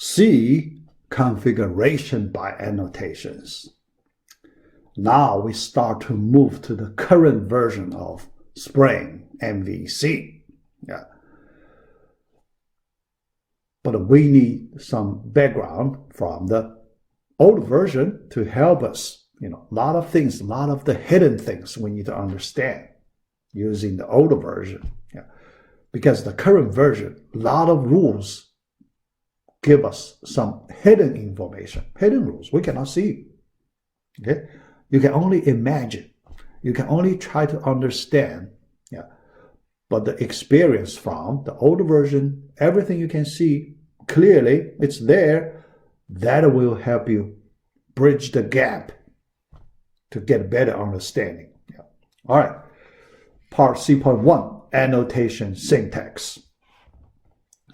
C, configuration by annotations. Now we start to move to the current version of Spring MVC. Yeah. But we need some background from the old version to help us. A lot of things, a lot of the hidden things we need to understand using the older version. Yeah. Because the current version, a lot of rules give us some hidden information, hidden rules we cannot see. Okay? You can only imagine. You can only try to understand. Yeah. But the experience from the older version, everything you can see clearly, it's there. That will help you bridge the gap to get a better understanding. Yeah. All right. Part C.1, annotation syntax.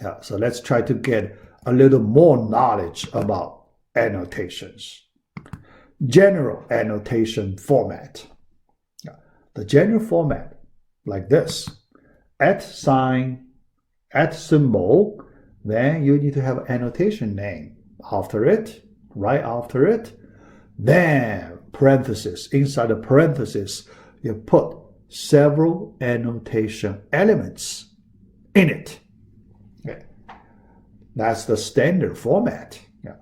Yeah. So let's try to get a little more knowledge about annotations. General annotation format. Yeah. The general format, like this, @sign, @symbol, then you need to have an annotation name after it, right after it. Then parenthesis, inside the parenthesis, you put several annotation elements in it. Okay. That's the standard format. Yeah.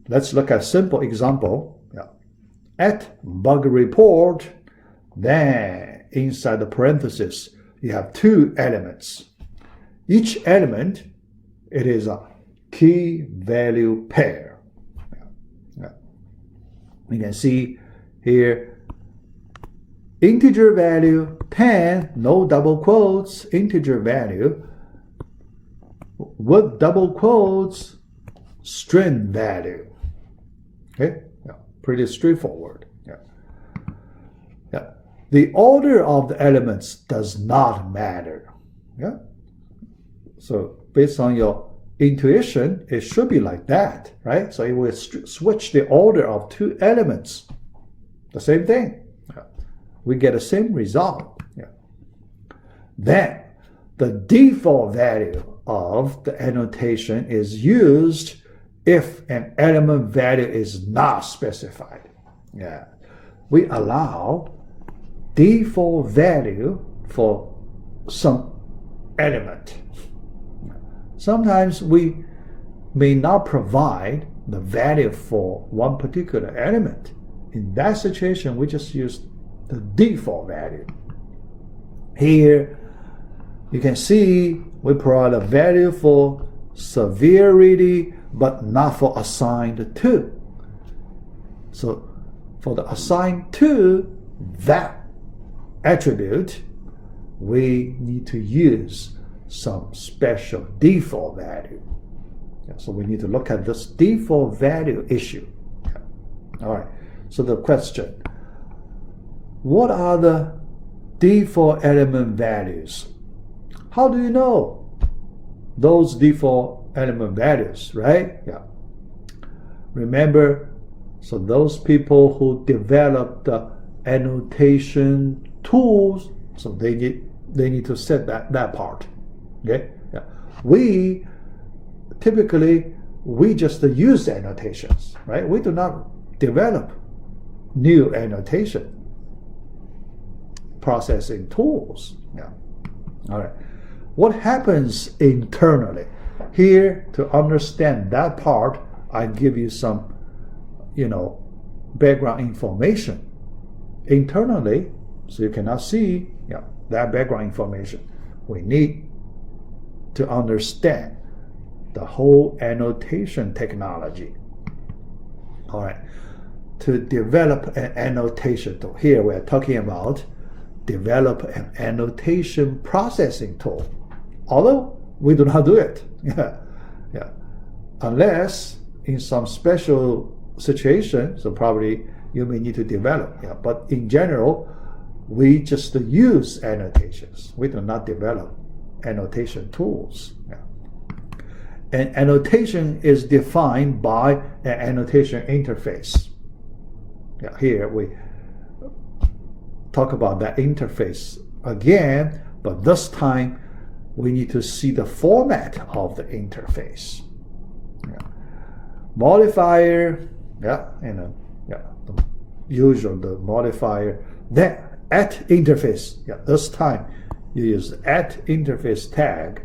Let's look at a simple example. Yeah. @bug report, then inside the parenthesis, you have two elements. Each element, it is a key value pair. Yeah. You can see here, integer value 10, no double quotes, integer value with double quotes, string value. Okay, yeah. Pretty straightforward. Yeah. Yeah. The order of the elements does not matter. Yeah. So based on your intuition, it should be like that, right? So it will switch the order of two elements. The same thing. Yeah. We get the same result. Yeah. Then the default value of the annotation is used if an element value is not specified. Yeah. We allow default value for some element. Sometimes we may not provide the value for one particular element. In that situation, we just use the default value. Here, you can see we provide a value for severity, but not for assigned to. So for the assigned to that attribute, we need to use some special default value. Yeah, so we need to look at this default value issue. Yeah. All right. So the question, what are the default element values? How do you know those default element values, right? Yeah. Remember, so those people who develop the annotation tools, so they need to set that part. Okay? Yeah. We typically just use annotations, right? We do not develop new annotation processing tools. Yeah. All right. What happens internally? Here, to understand that part, I give you some, background information. Internally, so you cannot see that background information. We need to understand the whole annotation technology. All right. To develop an annotation tool. Here we're talking about develop an annotation processing tool. Although we do not do it. Yeah. Unless in some special situation, so probably you may need to develop. Yeah. But in general, we just use annotations. We do not develop annotation tools. Yeah. An annotation is defined by an annotation interface. Yeah, here we talk about that interface again, but this time we need to see the format of the interface. Yeah. Modifier, yeah, and yeah, the usual the modifier. Then at interface, yeah, this time you use at interface tag,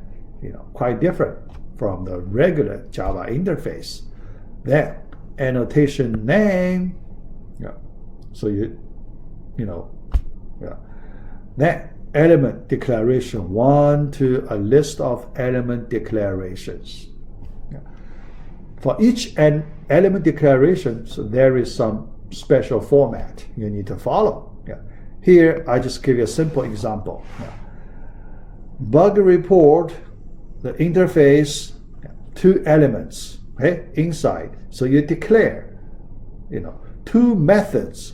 quite different from the regular Java interface. Then annotation name, yeah, so yeah. Then element declaration 1 to a list of element declarations. Yeah. For each element declaration, so there is some special format you need to follow. Yeah. Here, I just give you a simple example. Yeah. Bug report, the interface, 2 elements, okay, inside. So you declare, 2 methods.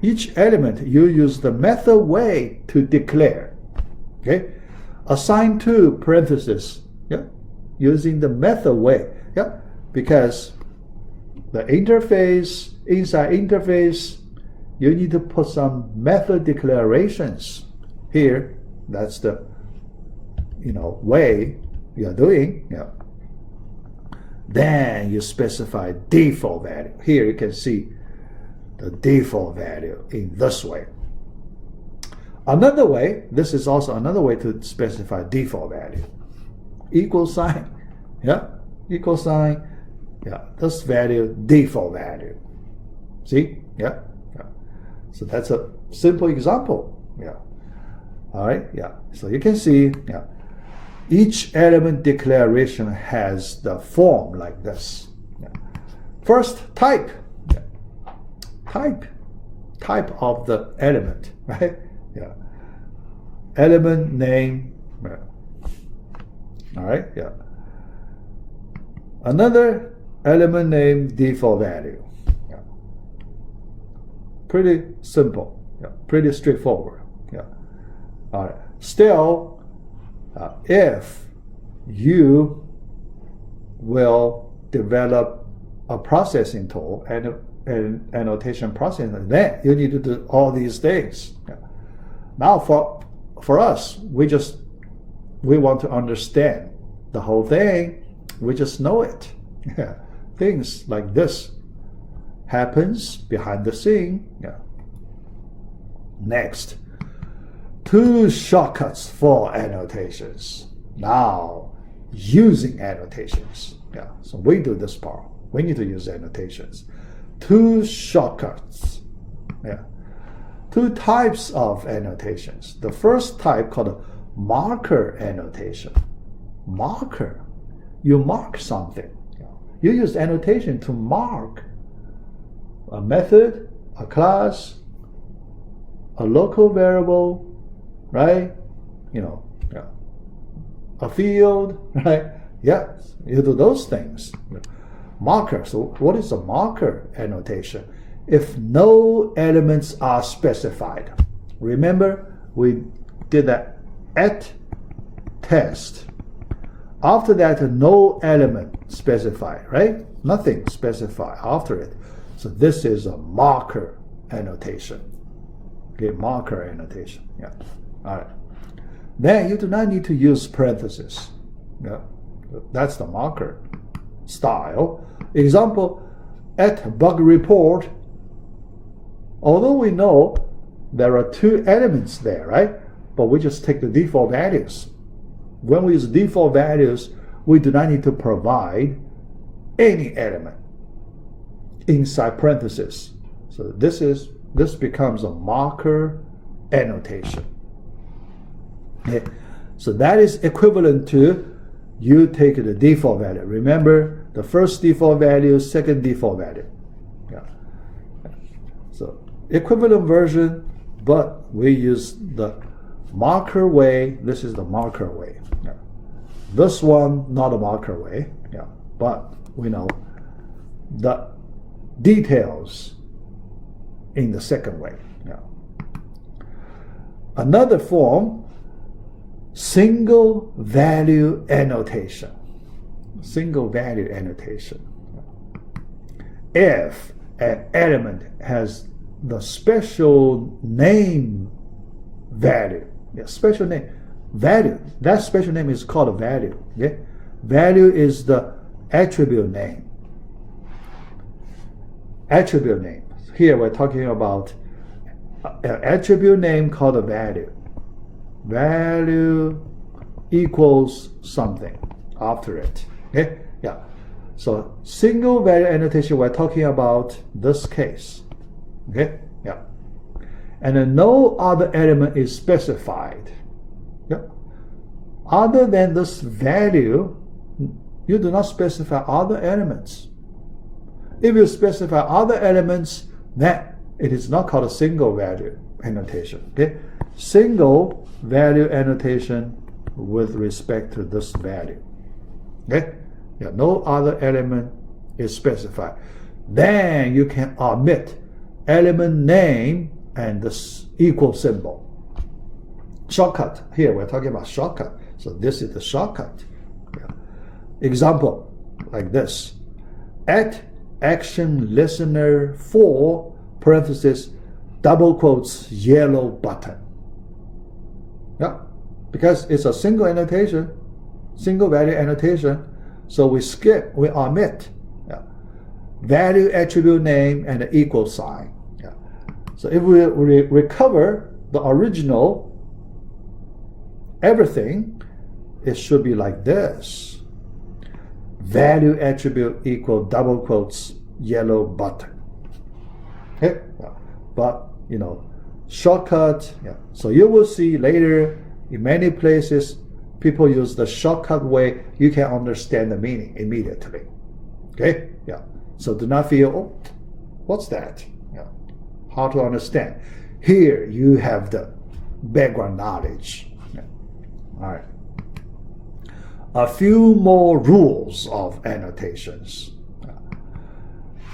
Each element, you use the method way to declare. Okay? Assign to parentheses, yeah, using the method way. Yeah, because the interface, inside interface, you need to put some method declarations. Here, that's the way you're doing. Yeah. Then you specify default value. Here you can see the default value in this way. Another way, this is also another way to specify default value. Equal sign, yeah, equal sign, yeah, this value, default value. See, yeah, yeah. So that's a simple example, yeah. All right, yeah. So you can see, yeah, each element declaration has the form like this. Yeah. First, type. Type of the element, right? Yeah. Element name. Yeah. All right, yeah. Another element name default value. Yeah. Pretty simple. Yeah. Pretty straightforward. Yeah. All right. Still, if you will develop a processing tool and annotation processing, then you need to do all these things. Yeah. Now for us, we want to understand the whole thing. We just know it. Yeah. Things like this happens behind the scene. Yeah. Next, 2 shortcuts for annotations. Now, using annotations. Yeah. So we do this part. We need to use annotations. 2 shortcuts. Yeah. 2 types of annotations. The first type called marker annotation. Marker. You mark something. You use annotation to mark a method, a class, a local variable, right? A field, right? Yeah, you do those things. Marker. So what is a marker annotation? If no elements are specified. Remember, we did that at test. After that, no element specified, right? Nothing specified after it. So this is a marker annotation. Okay, marker annotation. Yeah. All right. Then you do not need to use parentheses. Yeah. That's the marker style. Example, at bug report, although we know there are 2 elements there, right? But we just take the default values. When we use default values, we do not need to provide any element inside parentheses. So this becomes a marker annotation. Okay. So that is equivalent to you take the default value. Remember the first default value, second default value. Yeah. So equivalent version, but we use the marker way. This is the marker way. Yeah. This one, not a marker way. Yeah. But we know the details in the second way. Yeah. Another form, single value annotation. Single value annotation. If an element has the special name value, special name value, that special name is called a value. Okay? Value is the attribute name. Attribute name. Here we're talking about an attribute name called a value. Value equals something after it. Okay? Yeah. So single value annotation, we're talking about this case. Okay? Yeah. And then no other element is specified. Yeah. Other than this value, you do not specify other elements. If you specify other elements, then it is not called a single value annotation. Okay? Single value annotation with respect to this value. Okay? Yeah, no other element is specified. Then you can omit element name and this equal symbol. Shortcut. Here we're talking about shortcut. So this is the shortcut. Yeah. Example like this. At action listener 4 parenthesis double quotes yellow button. Yeah, because it's a single annotation, single value annotation. So we omit value attribute name and the equal sign. Yeah. So if we recover the original everything, it should be like this. Value attribute equal double quotes yellow button. Okay? Yeah. But shortcut. Yeah. So you will see later in many places people use the shortcut way. You can understand the meaning immediately. Okay? Yeah. So do not feel, oh, what's that? Yeah. How to understand. Here you have the background knowledge. Yeah. All right. A few more rules of annotations.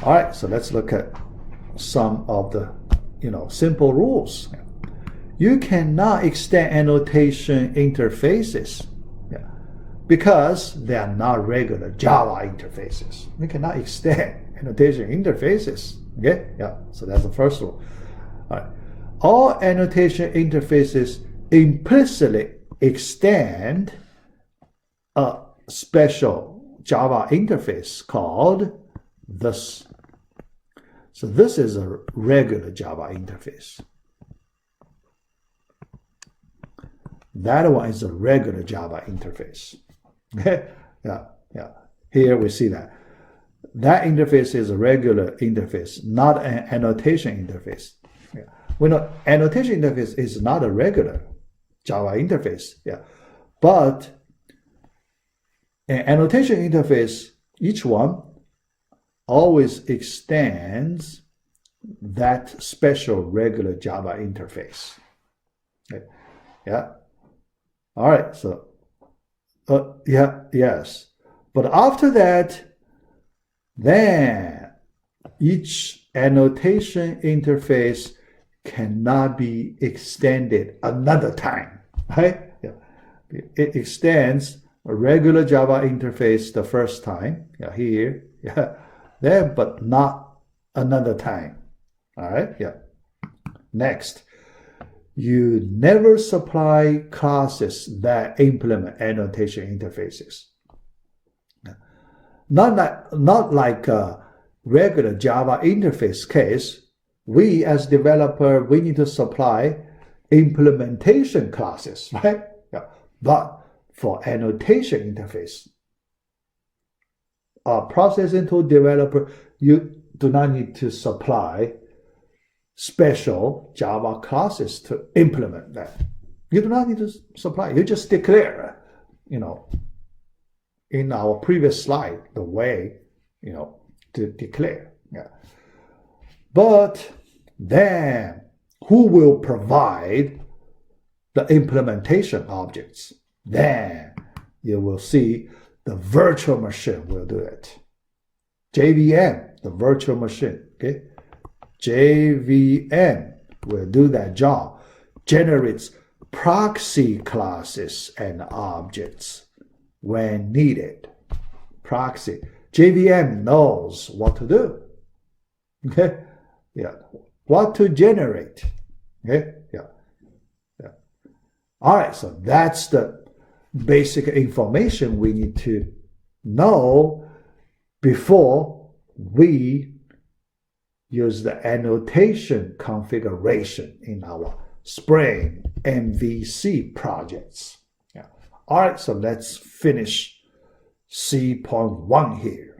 All right, so let's look at some of the simple rules. You cannot extend annotation interfaces because they are not regular Java interfaces. You cannot extend annotation interfaces. Okay, yeah. So that's the first rule. All right. All annotation interfaces implicitly extend a special Java interface called this. So this is a regular Java interface. That one is a regular Java interface. Okay? Yeah, yeah. Here we see that. That interface is a regular interface, not an annotation interface. Yeah. We know annotation interface is not a regular Java interface. Yeah. But an annotation interface, each one always extends that special regular Java interface. Okay. Yeah. All right. So, yes. But after that, then each annotation interface cannot be extended another time. Right? Yeah. It extends a regular Java interface the first time. Yeah. Here. Yeah. Then, but not another time. All right. Yeah. Next. You never supply classes that implement annotation interfaces. Not like a regular Java interface case. We as developer, we need to supply implementation classes, right? Yeah. But for annotation interface, a processing tool developer, you do not need to supply special Java classes to implement that. You do not need to supply. You just declare, in our previous slide, the way, to declare. Yeah. But then, who will provide the implementation objects? Then you will see the virtual machine will do it. JVM, the virtual machine, okay? JVM will do that job, generates proxy classes and objects when needed. Proxy. JVM knows what to do. Okay? Yeah. What to generate. Okay? Yeah. Yeah. All right, so that's the basic information we need to know before we use the annotation configuration in our Spring MVC projects. Yeah. All right, so let's finish C.1 here.